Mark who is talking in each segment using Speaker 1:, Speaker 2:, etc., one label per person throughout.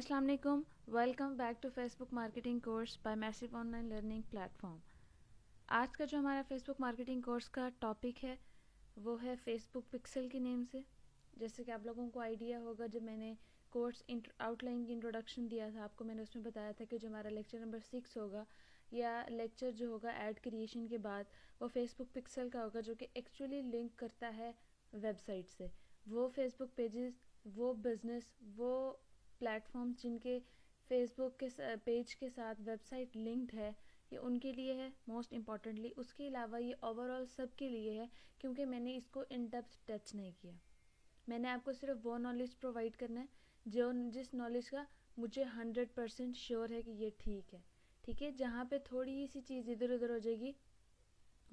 Speaker 1: अस्सलाम वालेकुम, welcome back to Facebook marketing course by massive online learning platform. आज का जो हमारा फेसबुक मार्केटिंग कोर्स का टॉपिक है वो है फेसबुक पिक्सल के नेम से। जैसे कि आप लोगों को आइडिया होगा, जब मैंने कोर्स आउटलाइन की इंट्रोडक्शन दिया था आपको, मैंने उसमें बताया था कि जो हमारा लेक्चर नंबर 6 होगा या लेक्चर जो होगा ऐड क्रिएशन के बाद, वो फेसबुक पिक्सल का होगा, जो कि एक्चुअली लिंक करता है वेबसाइट से। वो फेसबुक पेजेस, वो बिज़नेस, वो प्लेटफॉर्म्स जिनके फेसबुक के पेज के साथ वेबसाइट लिंक्ड है, ये उनके लिए है मोस्ट इम्पॉर्टेंटली। उसके अलावा ये ओवरऑल सब के लिए है, क्योंकि मैंने इसको इन डेप्थ टच नहीं किया। मैंने आपको सिर्फ वो नॉलेज प्रोवाइड करना है जिस नॉलेज का मुझे 100% श्योर है कि ये ठीक है। ठीक है, जहाँ पे थोड़ी सी चीज़ इधर उधर हो जाएगी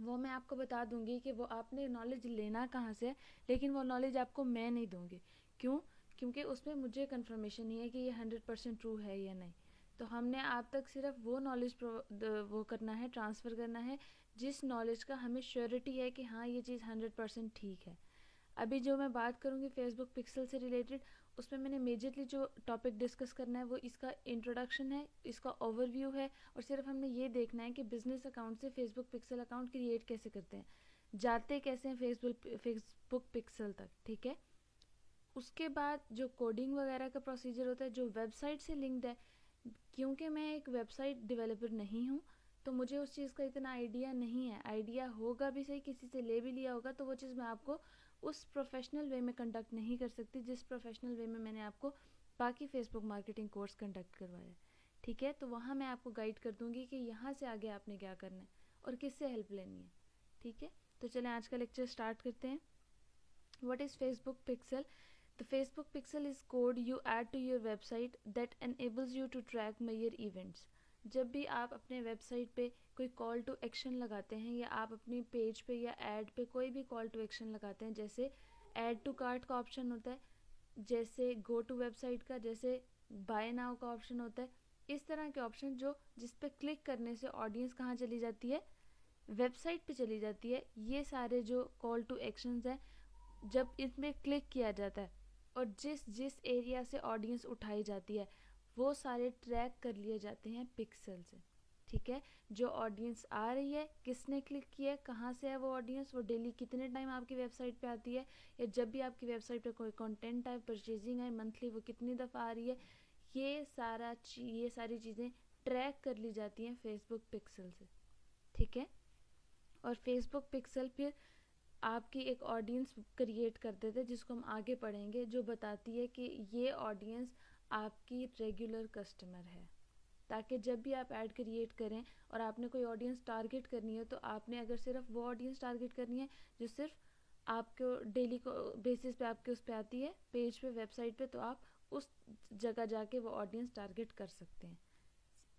Speaker 1: वो मैं आपको बता दूंगी कि वो आपने नॉलेज लेना कहाँ से है, लेकिन वो नॉलेज आपको मैं नहीं दूंगी। क्यों? क्योंकि उसमें मुझे कंफर्मेशन नहीं है कि ये 100% ट्रू है या नहीं। तो हमने आप तक सिर्फ वो नॉलेज वो करना है, ट्रांसफ़र करना है जिस नॉलेज का हमें श्योरिटी है कि हाँ ये चीज़ 100% ठीक है। अभी जो मैं बात करूँगी फेसबुक पिक्सल से रिलेटेड, उसमें मैंने मेजरली जो टॉपिक डिस्कस करना है वो इसका इंट्रोडक्शन है, इसका ओवरव्यू है, और सिर्फ हमने ये देखना है कि बिजनेस अकाउंट से फेसबुक पिक्सल अकाउंट क्रिएट कैसे करते हैं, जाते कैसे हैं फेसबुक पिक्सल तक। ठीक है, उसके बाद जो कोडिंग वगैरह का प्रोसीजर होता है जो वेबसाइट से लिंक्ड है, क्योंकि मैं एक वेबसाइट डेवलपर नहीं हूँ तो मुझे उस चीज़ का इतना आइडिया नहीं है। आइडिया होगा भी सही, किसी से ले भी लिया होगा, तो वो चीज़ मैं आपको उस प्रोफेशनल वे में कंडक्ट नहीं कर सकती जिस प्रोफेशनल वे में मैंने आपको बाकी फेसबुक मार्केटिंग कोर्स कंडक्ट करवाया है। ठीक है, तो वहाँ मैं आपको गाइड कर दूँगी कि यहाँ से आगे आपने क्या करना है और किससे हेल्प लेनी है। ठीक है, तो चलें आज का लेक्चर स्टार्ट करते हैं। What is Facebook pixel? The Facebook pixel is code you add to your website that enables you to track major events. जब भी आप अपने वेबसाइट पे कोई कॉल टू एक्शन लगाते हैं, या आप अपनी पेज पे या ऐड पे कोई भी कॉल टू एक्शन लगाते हैं, जैसे ऐड टू कार्ट का ऑप्शन होता है, जैसे गो टू वेबसाइट का, जैसे बाय नाउ का ऑप्शन होता है, इस तरह के ऑप्शन जो जिस पे क्लिक करने से ऑडियंस कहाँ चली जाती है, वेबसाइट पे चली जाती है। ये सारे जो कॉल टू एक्शंस हैं, जब इसमें क्लिक किया जाता है और जिस जिस एरिया से ऑडियंस उठाई जाती है, वो सारे ट्रैक कर लिए जाते हैं पिक्सल से। ठीक है, जो ऑडियंस आ रही है, किसने क्लिक किया है, कहाँ से है वो ऑडियंस, वो डेली कितने टाइम आपकी वेबसाइट पे आती है, या जब भी आपकी वेबसाइट पे कोई कंटेंट टाइप परचेजिंग है मंथली, वो कितनी दफ़ा आ रही है, ये सारी चीज़ें ट्रैक कर ली जाती हैं फेसबुक पिक्सल से। ठीक है, और फेसबुक पिक्सल फिर आपकी एक ऑडियंस क्रिएट कर देते हैं, जिसको हम आगे पढ़ेंगे, जो बताती है कि ये ऑडियंस आपकी रेगुलर कस्टमर है। ताकि जब भी आप ऐड क्रिएट करें और आपने कोई ऑडियंस टारगेट करनी है, तो आपने अगर सिर्फ वो ऑडियंस टारगेट करनी है जो सिर्फ आपको डेली को बेसिस पे आपके उस पे आती है पेज पे, वेबसाइट पे, तो आप उस जगह जाके वो ऑडियंस टारगेट कर सकते हैं।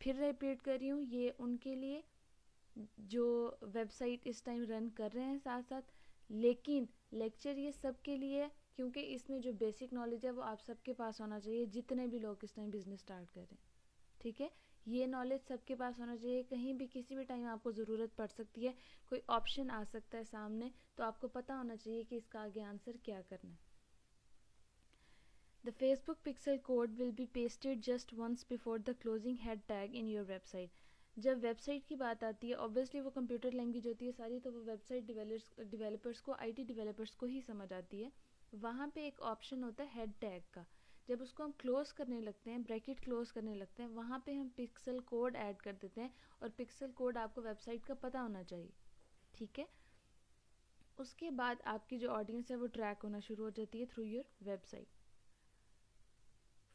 Speaker 1: फिर रिपीट कर रही हूँ, ये उनके लिए जो वेबसाइट इस टाइम रन कर रहे हैं साथ साथ, लेकिन लेक्चर ये सब के लिए है, क्योंकि इसमें जो बेसिक नॉलेज है वो आप सबके पास होना चाहिए, जितने भी लोग इस टाइम बिजनेस स्टार्ट कर रहे हैं। ठीक है, ये नॉलेज सबके पास होना चाहिए, कहीं भी किसी भी टाइम आपको ज़रूरत पड़ सकती है, कोई ऑप्शन आ सकता है सामने, तो आपको पता होना चाहिए कि इसका आगे आंसर क्या करना है। The Facebook pixel code will be pasted just once before the closing head tag in your website. जब वेबसाइट की बात आती है, ऑब्वियसली वो कंप्यूटर लैंग्वेज होती है सारी, तो वो वेबसाइट डेवलपर्स को, आईटी डेवलपर्स को ही समझ आती है। वहाँ पे एक ऑप्शन होता है हेड टैग का। जब उसको हम क्लोज करने लगते हैं, ब्रैकेट क्लोज करने लगते हैं, वहाँ पे हम पिक्सल कोड ऐड कर देते हैं, और पिक्सल कोड आपको वेबसाइट का पता होना चाहिए। ठीक है, उसके बाद आपकी जो ऑडियंस है वो ट्रैक होना शुरू हो जाती है through your website.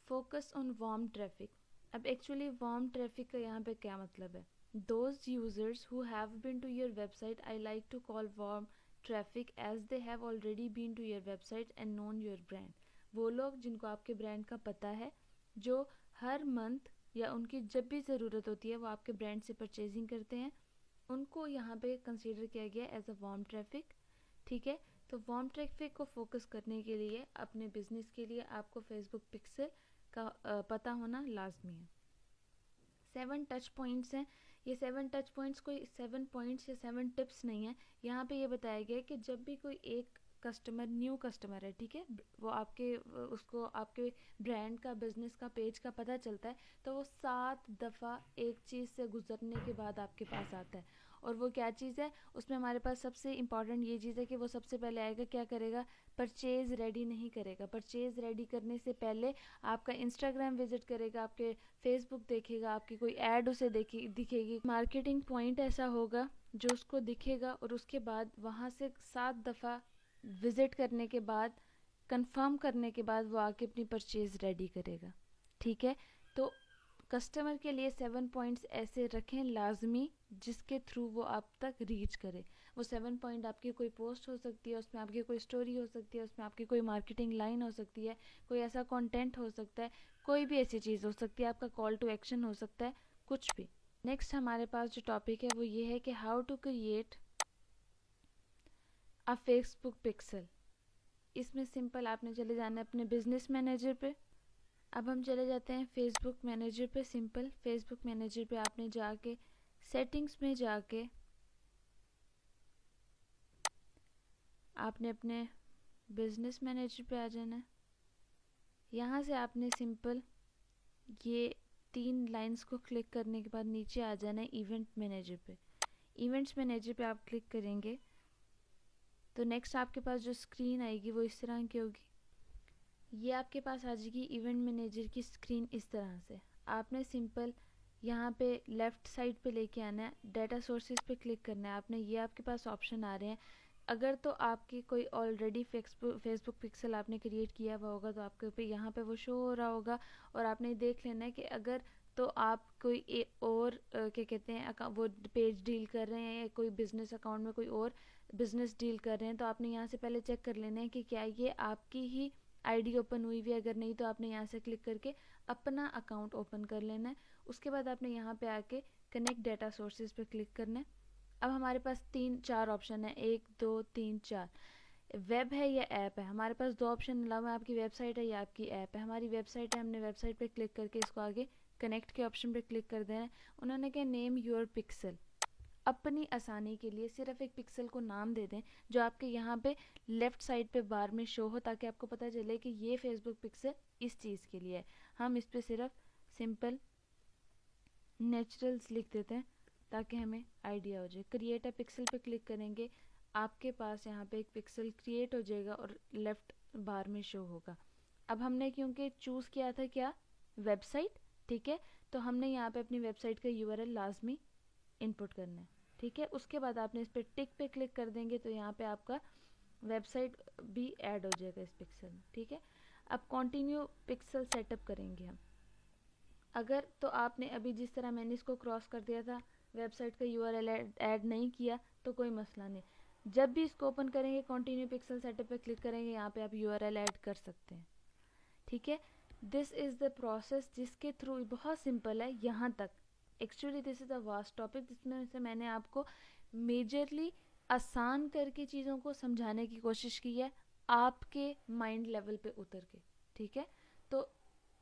Speaker 1: Focus on warm traffic. अब एक्चुअली वार्म ट्रैफिक का यहाँ पे क्या मतलब है? Those users who have been to your website I like to call warm traffic as they have already been to your website and known your brand. वो लोग जिनको आपके ब्रांड का पता है, जो हर मंथ या उनकी जब भी ज़रूरत होती है वो आपके ब्रांड से परचेजिंग करते हैं, उनको यहाँ पे कंसीडर किया गया एज अ वार्म ट्रैफिक। ठीक है, तो वार्म ट्रैफिक को फोकस करने के लिए अपने बिजनेस के लिए आपको फेसबुक पिक्सल का पता होना लाजमी है। 7 टच पॉइंट्स हैं। ये 7 टच पॉइंट्स कोई 7 पॉइंट्स या 7 टिप्स नहीं है। यहाँ पे ये बताया गया है कि जब भी कोई एक कस्टमर न्यू कस्टमर है, ठीक है, वो आपके उसको आपके ब्रांड का, बिजनेस का, पेज का पता चलता है, तो वो 7 दफ़ा एक चीज़ से गुजरने के बाद आपके पास आता है। और वो क्या चीज़ है, उसमें हमारे पास सबसे इम्पॉर्टेंट ये चीज़ है कि वो सबसे पहले आएगा, क्या करेगा, परचेज़ रेडी नहीं करेगा। परचेज़ रेडी करने से पहले आपका इंस्टाग्राम विजिट करेगा, आपके फेसबुक देखेगा, आपकी कोई ऐड उसे दिखेगी, मार्केटिंग पॉइंट ऐसा होगा जो उसको दिखेगा, और उसके बाद वहाँ से 7 दफ़ा विजिट करने के बाद, कंफर्म करने के बाद वो आके अपनी परचेज़ रेडी करेगा, ठीक है। तो कस्टमर के लिए 7 पॉइंट्स ऐसे रखें लाजमी, जिसके थ्रू वो आप तक रीच करे। वो 7 पॉइंट आपकी कोई पोस्ट हो सकती है, उसमें आपकी कोई स्टोरी हो सकती है, उसमें आपकी कोई मार्केटिंग लाइन हो सकती है, कोई ऐसा कंटेंट हो सकता है, कोई भी ऐसी चीज़ हो सकती है, आपका कॉल टू एक्शन हो सकता है, कुछ भी। नेक्स्ट हमारे पास जो टॉपिक है वो ये है कि how to create a Facebook pixel. इसमें सिंपल आपने चले जाना है अपने बिजनेस मैनेजर पे। अब हम चले जाते हैं फेसबुक मैनेजर पे। सिंपल फेसबुक मैनेजर पे आपने जाके सेटिंग्स में जाके आपने अपने बिजनेस मैनेजर पे आ जाना है। यहाँ से आपने सिंपल ये 3 लाइंस को क्लिक करने के बाद नीचे आ जाना है इवेंट मैनेजर पे। इवेंट्स मैनेजर पे आप क्लिक करेंगे तो नेक्स्ट आपके पास जो स्क्रीन आएगी वो इस तरह की होगी। ये आपके पास आ जाएगी इवेंट मैनेजर की स्क्रीन इस तरह से। आपने सिंपल यहाँ पे लेफ़्ट साइड पे लेके आना है, डाटा सोर्सेज पे क्लिक करना है आपने। ये आपके पास ऑप्शन आ रहे हैं। अगर तो आपकी कोई ऑलरेडी फेसबुक पिक्सल आपने क्रिएट किया हुआ होगा तो आपके पे यहाँ पे वो शो हो रहा होगा, और आपने देख लेना है कि अगर तो आप कोई और क्या कहते हैं वो पेज डील कर रहे हैं या कोई बिजनेस अकाउंट में कोई और बिजनेस डील कर रहे हैं, तो आपने यहाँ से पहले चेक कर लेना है कि क्या ये आपकी ही आईडी ओपन हुई हुई है। अगर नहीं तो आपने यहाँ से क्लिक करके अपना अकाउंट ओपन कर लेना है। उसके बाद आपने यहाँ पे आके कनेक्ट डाटा सोर्सेज पे क्लिक करना है। अब हमारे पास 3-4 ऑप्शन है, 1 2 3 4। वेब है या ऐप है, हमारे पास 2 ऑप्शन अलावा है, आपकी वेबसाइट है या आपकी ऐप है। हमारी वेबसाइट है, हमने वेबसाइट पे क्लिक करके इसको आगे कनेक्ट के ऑप्शन पे क्लिक कर देना है। उन्होंने कहा नेम योर पिक्सल। अपनी आसानी के लिए सिर्फ एक पिक्सल को नाम दे दें जो आपके यहाँ पे लेफ़्ट साइड पे बार में शो हो, ताकि आपको पता चले कि ये फेसबुक पिक्सल इस चीज़ के लिए है। हम इस पे सिर्फ सिंपल नेचुरल्स लिख देते हैं ताकि हमें आइडिया हो जाए। क्रिएट अ पिक्सल पे क्लिक करेंगे, आपके पास यहाँ पे एक पिक्सल क्रिएट हो जाएगा और लेफ़्ट बार में शो होगा। अब हमने क्योंकि चूज़ किया था क्या, वेबसाइट, ठीक है, तो हमने यहाँ पे अपनी वेबसाइट का यूआरएल लाजमी इनपुट करना है, ठीक है। उसके बाद आपने इस पर टिक पे क्लिक कर देंगे तो यहाँ पे आपका वेबसाइट भी ऐड हो जाएगा इस पिक्सल में, ठीक है। अब कंटिन्यू पिक्सल सेटअप करेंगे हम। अगर तो आपने अभी जिस तरह मैंने इसको क्रॉस कर दिया था, वेबसाइट का यूआरएल ऐड नहीं किया तो कोई मसला नहीं। जब भी इसको ओपन करेंगे कंटिन्यू पिक्सल सेटअप पे क्लिक करेंगे, यहाँ पे आप यूआरएल ऐड कर सकते हैं, ठीक है। दिस इज़ द प्रोसेस जिसके थ्रू, बहुत सिंपल है यहाँ तक। Actually this is a vast topic जिसमें से मैंने आपको मेजरली आसान करके चीज़ों को समझाने की कोशिश की है, आपके माइंड लेवल पे उतर के, ठीक है। तो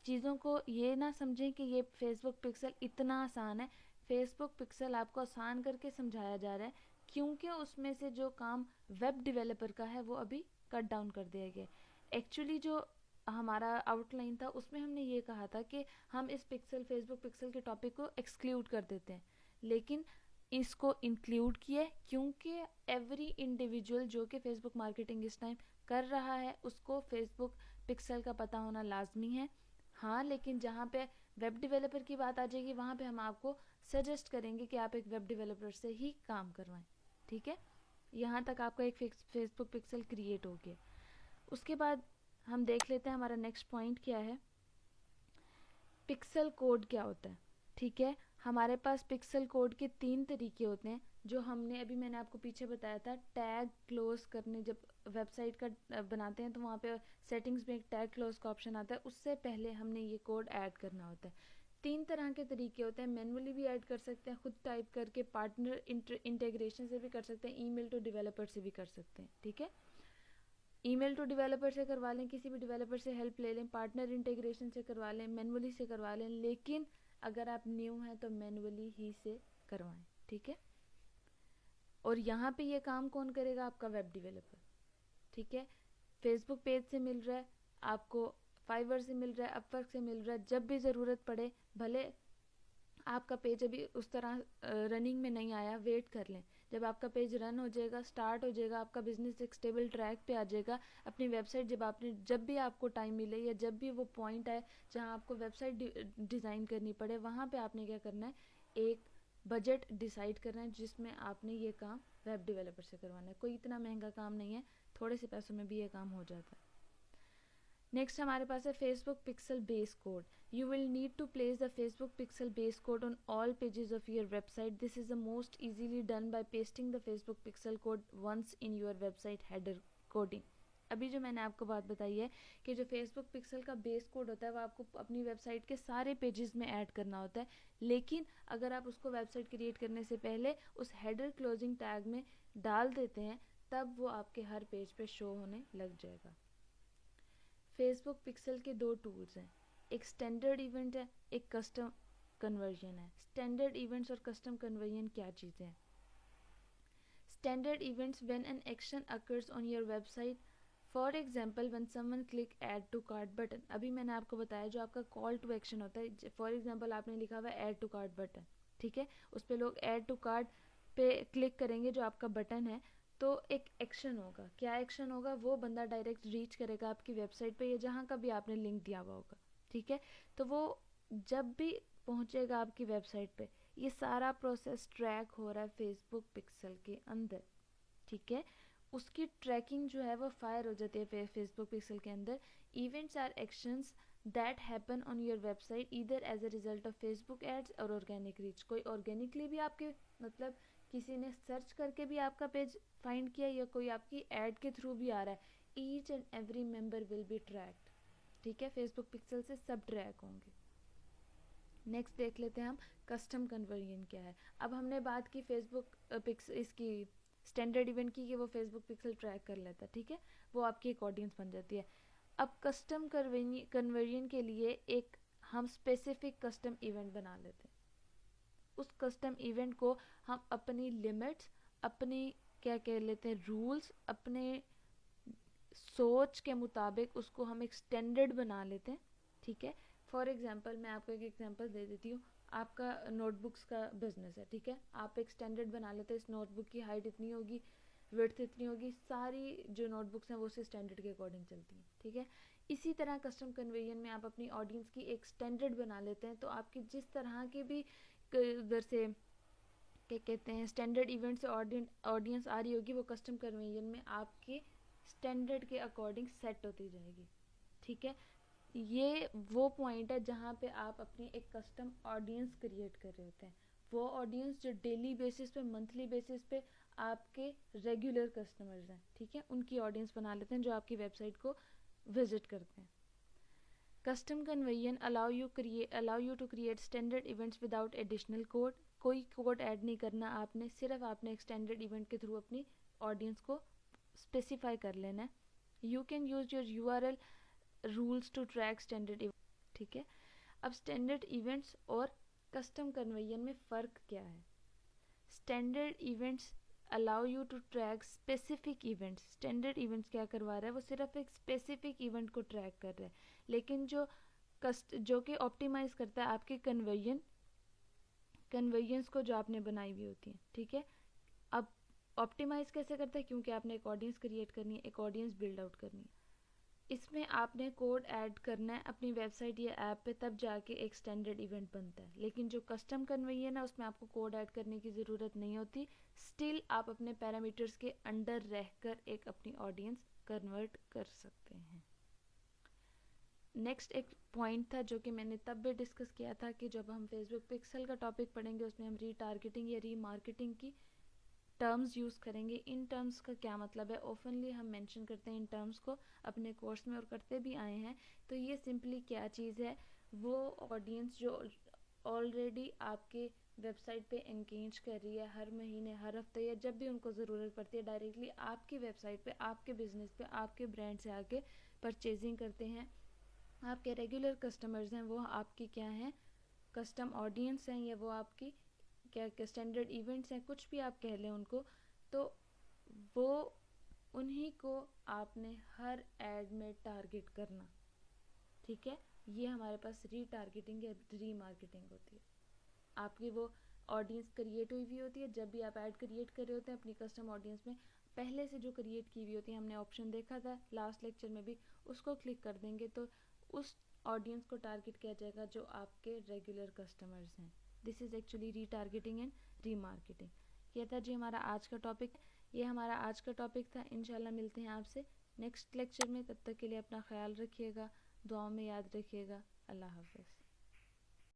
Speaker 1: चीज़ों को ये ना समझें कि ये फेसबुक पिक्सल इतना आसान है। फेसबुक पिक्सल आपको आसान करके समझाया जा रहा है क्योंकि उसमें से जो काम वेब डेवलपर का है वो अभी कट डाउन कर दिया गया। एक्चुअली जो हमारा आउटलाइन था उसमें हमने ये कहा था कि हम इस फेसबुक पिक्सल के टॉपिक को एक्सक्लूड कर देते हैं, लेकिन इसको इंक्लूड किया क्योंकि एवरी इंडिविजुअल जो कि फेसबुक मार्केटिंग इस टाइम कर रहा है उसको फेसबुक पिक्सल का पता होना लाजमी है। हाँ, लेकिन जहाँ पे वेब डेवलपर की बात आ जाएगी वहाँ पे हम आपको सजेस्ट करेंगे कि आप एक वेब डेवलपर से ही काम करवाएं, ठीक है। यहाँ तक आपका एक फेसबुक पिक्सल क्रिएट हो गया। उसके बाद हम देख लेते हैं हमारा नेक्स्ट पॉइंट क्या है। पिक्सल कोड क्या होता है, ठीक है। हमारे पास पिक्सल कोड के 3 तरीके होते हैं जो हमने अभी मैंने आपको पीछे बताया था। टैग क्लोज करने, जब वेबसाइट का बनाते हैं तो वहाँ पे सेटिंग्स में एक टैग क्लोज का ऑप्शन आता है, उससे पहले हमने ये कोड ऐड करना होता है। 3 तरह के तरीके होते हैं, मैनुअली भी ऐड कर सकते हैं, खुद टाइप करके, पार्टनर इंटीग्रेशन से भी कर सकते हैं, ईमेल टू डेवलपर से भी कर सकते हैं, ठीक है। ईमेल टू डेवलपर से करवा लें, किसी भी डेवलपर से हेल्प ले लें, पार्टनर इंटीग्रेशन से करवा लें, मैनुअली से करवा लें, लेकिन अगर आप न्यू हैं तो मैनुअली ही से करवाएं, ठीक है। और यहाँ पे ये काम कौन करेगा, आपका वेब डेवलपर। ठीक है, फेसबुक पेज से मिल रहा है आपको, फाइवर से मिल रहा है, अपवर्क से मिल रहा है, जब भी ज़रूरत पड़े, भले आपका पेज अभी उस तरह रनिंग में नहीं आया, वेट कर लें, जब आपका पेज रन हो जाएगा, स्टार्ट हो जाएगा, आपका बिजनेस एक स्टेबल ट्रैक पे आ जाएगा, अपनी वेबसाइट जब भी आपको टाइम मिले या जब भी वो पॉइंट आए जहाँ आपको वेबसाइट डिज़ाइन करनी पड़े, वहाँ पे आपने क्या करना है, एक बजट डिसाइड करना है जिसमें आपने ये काम वेब डेवलपर से करवाना है। कोई इतना महंगा काम नहीं है, थोड़े से पैसों में भी ये काम हो जाता है। नेक्स्ट हमारे पास है Facebook pixel base code. You will need to place the Facebook pixel base code on all pages of your website. This is the most easily done by pasting the Facebook pixel code once in your website header coding. अभी जो मैंने आपको बात बताई है कि जो Facebook pixel का बेस कोड होता है वो आपको अपनी वेबसाइट के सारे पेजेस में ऐड करना होता है, लेकिन अगर आप उसको वेबसाइट क्रिएट करने से पहले उस हेडर क्लोजिंग टैग में डाल देते हैं तब वो आपके हर पेज पे शो होने लग जाएगा। फेसबुक पिक्सल के दो टूल्स हैं, एक स्टैंडर्ड इवेंट है, एक कस्टम कन्वर्जन है। स्टैंडर्ड इवेंट्स और कस्टम कन्वर्जन क्या चीज़ें हैं? Standard events when an action occurs on your website, for example when someone click add to cart button. अभी मैंने आपको बताया जो आपका कॉल टू एक्शन होता है, फॉर एग्जाम्पल आपने लिखा हुआ है ऐड टू कार्ट बटन, ठीक है, उस पर लोग ऐड टू कार्ट पे क्लिक करेंगे, जो आपका बटन है, तो एक एक्शन होगा। क्या एक्शन होगा? वो बंदा डायरेक्ट रीच करेगा आपकी वेबसाइट पे या जहाँ का भी आपने लिंक दिया हुआ होगा, ठीक है, तो वो जब भी पहुँचेगा आपकी वेबसाइट पे, ये सारा प्रोसेस ट्रैक हो रहा है फेसबुक पिक्सल के अंदर, ठीक है, उसकी ट्रैकिंग जो है वो फायर हो जाती है फेसबुक पिक्सल के अंदर। Events are actions that happen on your website either as a result of Facebook ads और ऑर्गेनिक रीच। कोई ऑर्गेनिकली भी आपके मतलब किसी ने सर्च करके भी आपका पेज फाइंड किया या कोई आपकी ऐड के थ्रू भी आ रहा है, each and every member will be tracked, ठीक है, फेसबुक पिक्सल से सब ट्रैक होंगे। नेक्स्ट देख लेते हैं हम कस्टम कन्वर्जन क्या है। अब हमने बात की फेसबुक पिक्स इसकी स्टैंडर्ड इवेंट की कि वो फेसबुक पिक्सल ट्रैक कर लेता है, ठीक है, वो आपकी एक ऑडियंस बन जाती है। अब कस्टम कन्वर्जन के लिए एक हम स्पेसिफिक कस्टम इवेंट बना लेते हैं। उस कस्टम इवेंट को हम अपनी लिमिट्स, अपनी क्या कह लेते हैं रूल्स, अपने सोच के मुताबिक उसको हम एक स्टैंडर्ड बना लेते हैं, ठीक है। फॉर एग्जांपल मैं आपको एक एग्जांपल दे देती हूँ, आपका नोटबुक्स का बिजनेस है, ठीक है, आप एक स्टैंडर्ड बना लेते हैं, इस नोटबुक की हाइट इतनी होगी, विड्थ इतनी होगी, सारी जो नोटबुक्स हैं वो उसी स्टैंडर्ड के अकॉर्डिंग चलती हैं, ठीक है। इसी तरह कस्टम कन्वर्जन में आप अपनी ऑडियंस की एक स्टैंडर्ड बना लेते हैं, तो आपकी जिस तरह की भी उधर से क्या कहते हैं स्टैंडर्ड इवेंट से ऑडियंस आ रही होगी, वो कस्टम कन्वर्जन में आपके स्टैंडर्ड के अकॉर्डिंग सेट होती जाएगी, ठीक है। ये वो पॉइंट है जहाँ पे आप अपनी एक कस्टम ऑडियंस क्रिएट कर रहे होते हैं, वो ऑडियंस जो डेली बेसिस पे, मंथली बेसिस पे आपके रेगुलर कस्टमर्स हैं, ठीक है, उनकी ऑडियंस बना लेते हैं जो आपकी वेबसाइट को विजिट करते हैं। Custom conversion allow you to create standard events without additional code। कोई कोड ऐड नहीं करना आपने, सिर्फ आपने एक स्टैंडर्ड इवेंट के थ्रू अपनी ऑडियंस को स्पेसिफाई कर लेना है। You can use your URL rules to track standard event, ठीक है। अब स्टैंडर्ड इवेंट्स और कस्टम कन्वर्जन में फ़र्क क्या है? Standard events allow you to track specific events. Standard events क्या करवा रहा है? वो सिर्फ एक स्पेसिफिक इवेंट को ट्रैक कर रहा है, लेकिन जो कि ऑप्टिमाइज करता है आपके कन्वर्जन्स को जो आपने बनाई हुई होती है, ठीक है। अब ऑप्टिमाइज कैसे करता है? क्योंकि आपने एक ऑडियंस क्रिएट करनी है, एक ऑडियंस बिल्ड आउट करनी है, इसमें आपने कोड ऐड करना है अपनी वेबसाइट या ऐप पे, तब जाके एक स्टैंडर्ड इवेंट बनता है। लेकिन जो कस्टम कन्वर्जन है उसमें आपको कोड ऐड करने की ज़रूरत नहीं होती, स्टिल आप अपने पैरामीटर्स के अंडर रहकर एक अपनी ऑडियंस कन्वर्ट कर सकते हैं। नेक्स्ट एक पॉइंट था जो कि मैंने तब भी डिस्कस किया था कि जब हम फेसबुक पिक्सल का टॉपिक पढ़ेंगे उसमें हम रीटारगेटिंग या रीमार्केटिंग की टर्म्स यूज़ करेंगे। इन टर्म्स का क्या मतलब है? ओपनली हम मेंशन करते हैं इन टर्म्स को अपने कोर्स में और करते भी आए हैं। तो ये सिंपली क्या चीज़ है? वो ऑडियंस जो ऑलरेडी आपके वेबसाइट पे एंगेज कर रही है, हर महीने, हर हफ्ते या जब भी उनको ज़रूरत पड़ती है, डायरेक्टली आपकी वेबसाइट पे, आपके बिजनेस पे, आपके ब्रांड से आके परचेजिंग करते हैं, आपके रेगुलर कस्टमर्स हैं, वो आपकी क्या हैं? कस्टम ऑडियंस हैं, या वो आपकी क्या स्टैंडर्ड इवेंट्स हैं, कुछ भी आप कह लें उनको, तो वो उन्हीं को आपने हर ऐड में टारगेट करना। ठीक है, ये हमारे पास रीटारगेटिंग या रीमार्केटिंग होती है। आपकी वो ऑडियंस क्रिएट हुई हुई होती है, जब भी आप ऐड क्रिएट कर रहे होते हैं अपनी कस्टम ऑडियंस में, पहले से जो क्रिएट की हुई होती है, हमने ऑप्शन देखा था लास्ट लेक्चर में भी, उसको क्लिक कर देंगे तो उस ऑडियंस को टारगेट किया जाएगा जो आपके रेगुलर कस्टमर्स हैं। This is actually retargeting and remarketing. ये था जी हमारा आज का टॉपिक। ये हमारा आज का टॉपिक था। इंशाल्लाह मिलते हैं आपसे नेक्स्ट लेक्चर में। तब तक के लिए अपना ख्याल रखिएगा, दुआओं में याद रखिएगा। अल्लाह हाफ़िज़।